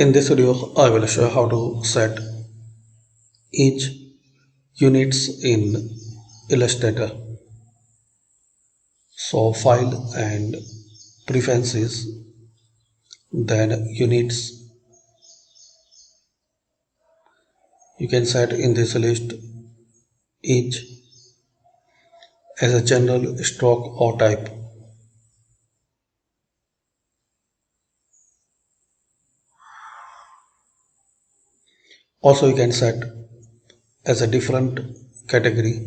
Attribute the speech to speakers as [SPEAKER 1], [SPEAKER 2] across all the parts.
[SPEAKER 1] In this video, I will show how to set each units in Illustrator. So file and preferences, then units. You can set in this list each as a general, stroke or type. Also you can set as a different category.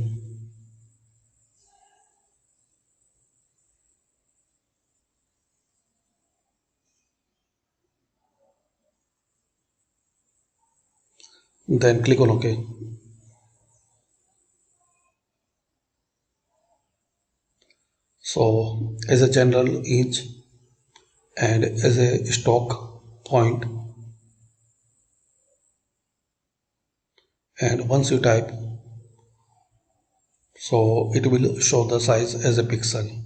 [SPEAKER 1] Then click on OK. So as a general each and as a stock point, and once you type, so it will show the size as a pixel.